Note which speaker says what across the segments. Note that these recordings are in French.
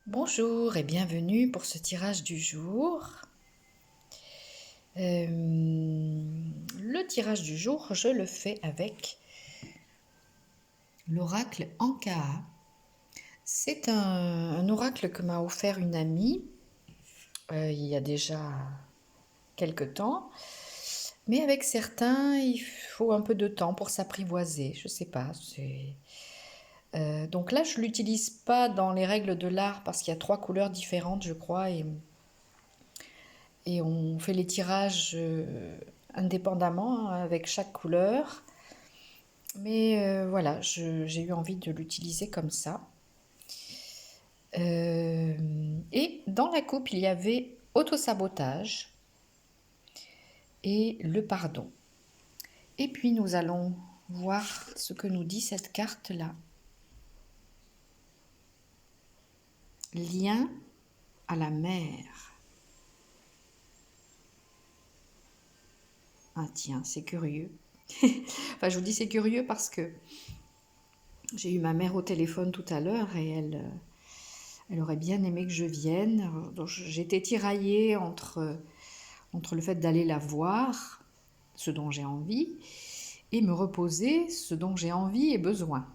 Speaker 1: Bonjour et bienvenue pour ce tirage du jour. Le tirage du jour, je le fais avec l'oracle Ankaa. C'est un oracle que m'a offert une amie il y a déjà quelque temps. Mais avec certains, il faut un peu de temps pour s'apprivoiser. Je sais pas. Donc là, je ne l'utilise pas dans les règles de l'art parce qu'il y a 3 couleurs différentes, je crois, et on fait les tirages indépendamment avec chaque couleur. Mais voilà, j'ai eu envie de l'utiliser comme ça. Et dans la coupe, il y avait autosabotage et le pardon. Et puis nous allons voir ce que nous dit cette carte-là. Lien à la mer. Ah tiens, c'est curieux. Enfin, je vous dis c'est curieux parce que j'ai eu ma mère au téléphone tout à l'heure et elle aurait bien aimé que je vienne. Donc j'étais tiraillée entre le fait d'aller la voir, ce dont j'ai envie, et me reposer, ce dont j'ai envie et besoin.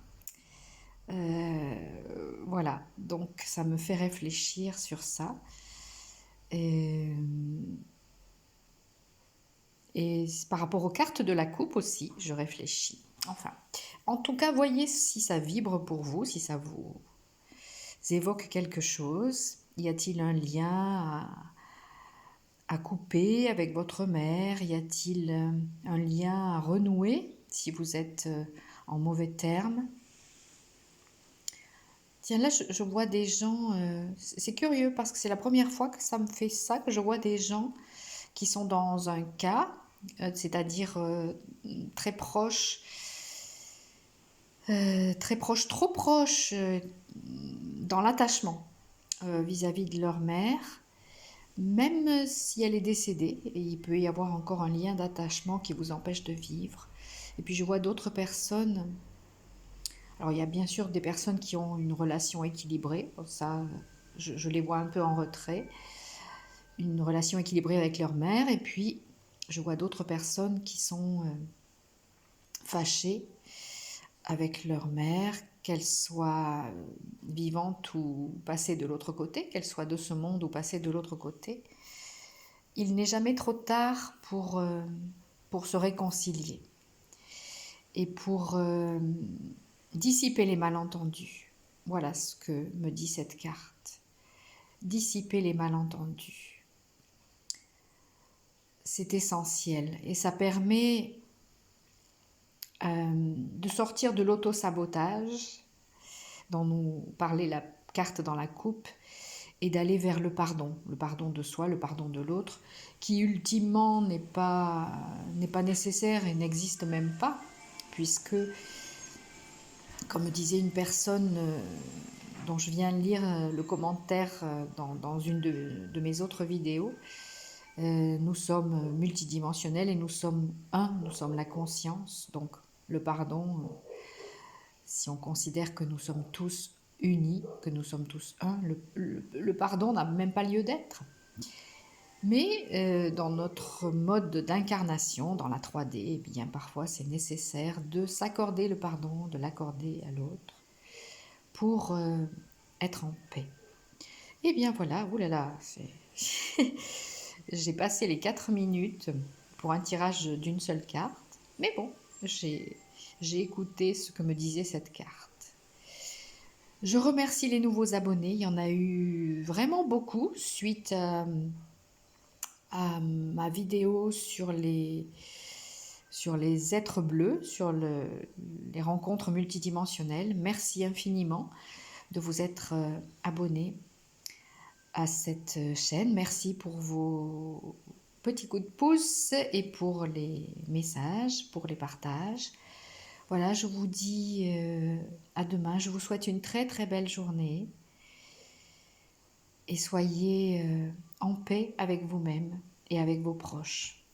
Speaker 1: Voilà, donc ça me fait réfléchir sur ça. Et par rapport aux cartes de la coupe aussi, je réfléchis. Enfin, en tout cas, voyez si ça vibre pour vous, si ça vous évoque quelque chose. Y a-t-il un lien à couper avec votre mère? Y a-t-il un lien à renouer si vous êtes en mauvais termes? Tiens, là, je vois des gens, c'est curieux parce que c'est la première fois que ça me fait ça, que je vois des gens qui sont dans un cas, c'est-à-dire très proches, trop proches dans l'attachement vis-à-vis de leur mère, même si elle est décédée, et il peut y avoir encore un lien d'attachement qui vous empêche de vivre. Et puis je vois d'autres personnes. Alors il y a bien sûr des personnes qui ont une relation équilibrée, ça je les vois un peu en retrait, une relation équilibrée avec leur mère, et puis je vois d'autres personnes qui sont fâchées avec leur mère, qu'elle soit vivante ou passée de l'autre côté, qu'elle soit de ce monde ou passée de l'autre côté. Il n'est jamais trop tard pour se réconcilier et pour dissiper les malentendus. Voilà ce que me dit cette carte. Dissiper les malentendus. C'est essentiel et ça permet de sortir de l'auto-sabotage dont nous parlait la carte dans la coupe et d'aller vers le pardon de soi, le pardon de l'autre, qui ultimement n'est pas nécessaire et n'existe même pas, puisque, comme disait une personne dont je viens de lire le commentaire dans une de mes autres vidéos, nous sommes multidimensionnels et nous sommes un, nous sommes la conscience, donc le pardon, si on considère que nous sommes tous unis, que nous sommes tous un, le pardon n'a même pas lieu d'être. Mais dans notre mode d'incarnation, dans la 3D, eh bien, parfois c'est nécessaire de s'accorder le pardon, de l'accorder à l'autre, pour être en paix. Et bien voilà, oulala, j'ai passé les 4 minutes pour un tirage d'une seule carte, mais bon, j'ai écouté ce que me disait cette carte. Je remercie les nouveaux abonnés, il y en a eu vraiment beaucoup suite à ma vidéo sur les êtres bleus, sur les rencontres multidimensionnelles. Merci infiniment de vous être abonnés à cette chaîne. Merci pour vos petits coups de pouce et pour les messages, pour les partages. Voilà, je vous dis à demain. Je vous souhaite une très très belle journée et soyez en paix avec vous-même et avec vos proches.